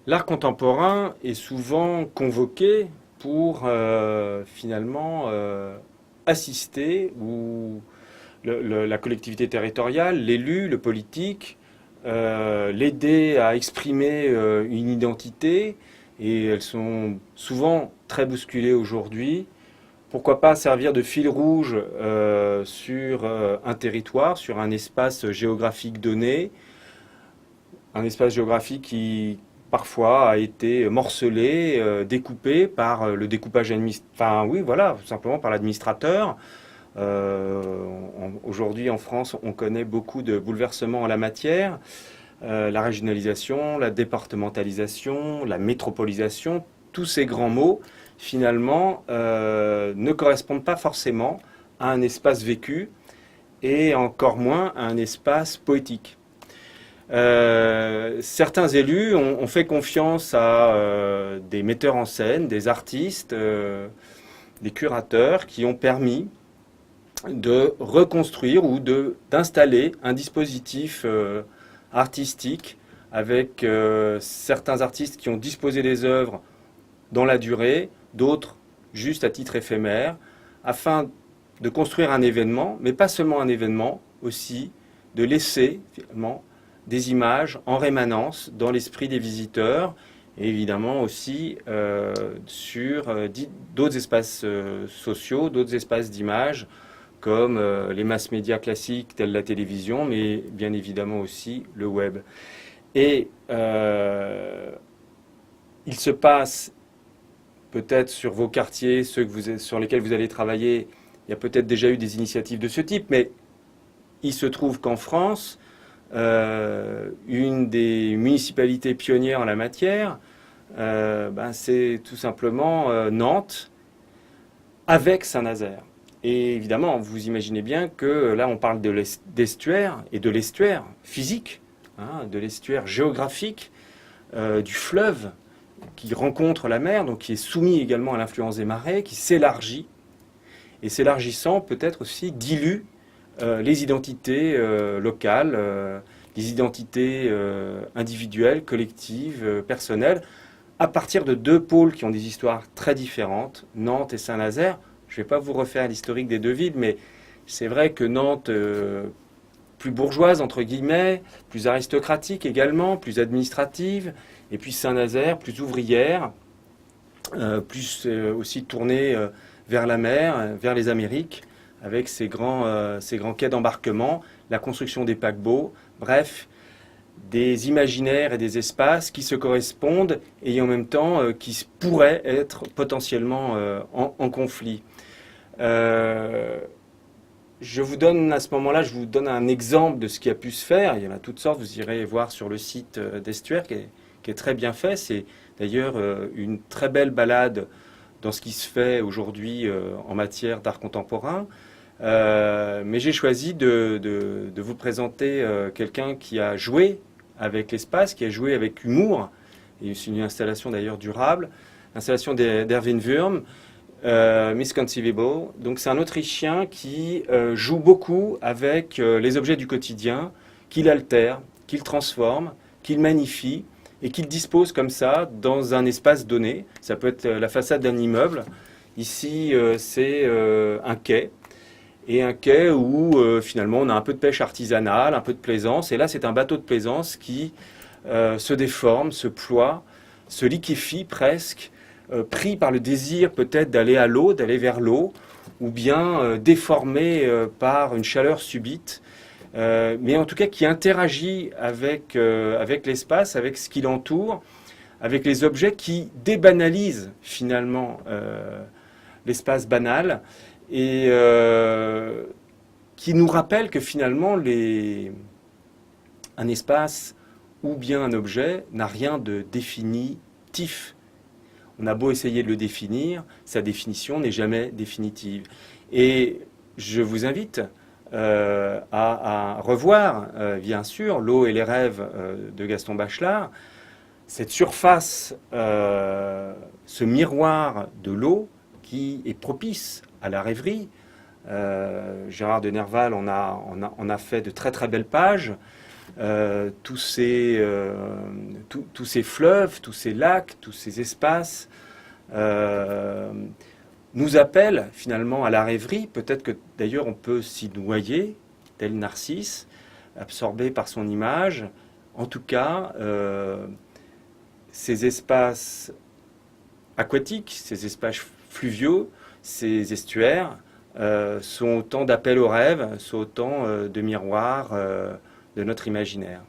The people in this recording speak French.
L'art contemporain est souvent convoqué pour finalement assister ou la collectivité territoriale, l'élu, le politique, l'aider à exprimer une identité, et elles sont souvent très bousculées aujourd'hui. Pourquoi pas servir de fil rouge sur un territoire, sur un espace géographique donné, un espace géographique qui parfois a été morcelé, découpé par le découpage enfin oui, voilà, simplement par l'administrateur. Aujourd'hui en France, on connaît beaucoup de bouleversements en la matière. La régionalisation, la départementalisation, la métropolisation, tous ces grands mots, finalement, ne correspondent pas forcément à un espace vécu et encore moins à un espace poétique. Certains élus ont fait confiance à des metteurs en scène, des artistes, des curateurs qui ont permis de reconstruire ou d'installer un dispositif artistique avec certains artistes qui ont disposé des œuvres dans la durée, d'autres juste à titre éphémère, afin de construire un événement, mais pas seulement un événement, aussi de laisser finalement des images en rémanence dans l'esprit des visiteurs et évidemment aussi sur d'autres espaces sociaux, d'autres espaces d'image comme les masses médias classiques tels la télévision, mais bien évidemment aussi le web. Et il se passe peut-être sur vos quartiers, sur lesquels vous allez travailler, il y a peut-être déjà eu des initiatives de ce type, mais il se trouve qu'en France, une des municipalités pionnières en la matière, c'est tout simplement Nantes, avec Saint-Nazaire. Et évidemment, vous imaginez bien que là, on parle d'estuaire et de l'estuaire physique, hein, de l'estuaire géographique, du fleuve qui rencontre la mer, donc qui est soumis également à l'influence des marées, qui s'élargit, et s'élargissant peut-être aussi dilue les identités locales, les identités individuelles, collectives, personnelles, à partir de deux pôles qui ont des histoires très différentes, Nantes et Saint-Nazaire. Je ne vais pas vous refaire l'historique des deux villes, mais c'est vrai que Nantes, plus bourgeoise, entre guillemets, plus aristocratique également, plus administrative, et puis Saint-Nazaire, plus ouvrière, plus aussi tournée vers la mer, vers les Amériques, avec ces grands quais d'embarquement, la construction des paquebots, bref, des imaginaires et des espaces qui se correspondent et en même temps qui pourraient être potentiellement en conflit. Euh, je vous donne à ce moment-là, je vous donne un exemple de ce qui a pu se faire. Il y en a toutes sortes, vous irez voir sur le site d'Estuaire qui est très bien fait. C'est d'ailleurs une très belle balade dans ce qui se fait aujourd'hui en matière d'art contemporain. Mais j'ai choisi de vous présenter quelqu'un qui a joué avec l'espace, qui a joué avec humour, et c'est une installation d'ailleurs durable, l'installation d'Erwin Wurm, Misconceivable. Donc c'est un Autrichien qui joue beaucoup avec les objets du quotidien, qu'il altère, qu'il transforme, qu'il magnifie, et qu'il dispose comme ça dans un espace donné. Ça peut être la façade d'un immeuble. Ici, c'est un quai et un quai où finalement on a un peu de pêche artisanale, un peu de plaisance. Et là, c'est un bateau de plaisance qui se déforme, se ploie, se liquéfie presque, pris par le désir peut-être d'aller à l'eau, d'aller vers l'eau, ou bien déformé par une chaleur subite. Mais en tout cas qui interagit avec l'espace, avec ce qui l'entoure, avec les objets qui débanalisent finalement l'espace banal et qui nous rappelle que finalement un espace ou bien un objet n'a rien de définitif. On a beau essayer de le définir, sa définition n'est jamais définitive. Et je vous invite à revoir, bien sûr, L'eau et les rêves de Gaston Bachelard. Cette surface, ce miroir de l'eau qui est propice à la rêverie. Gérard de Nerval en a fait de très très belles pages. tous ces fleuves, tous ces lacs, tous ces espaces nous appellent finalement à la rêverie. Peut-être que d'ailleurs on peut s'y noyer, tel Narcisse, absorbé par son image. En tout cas, ces espaces aquatiques, ces espaces fluviaux, ces estuaires sont autant d'appels au rêve, sont autant de miroirs de notre imaginaire.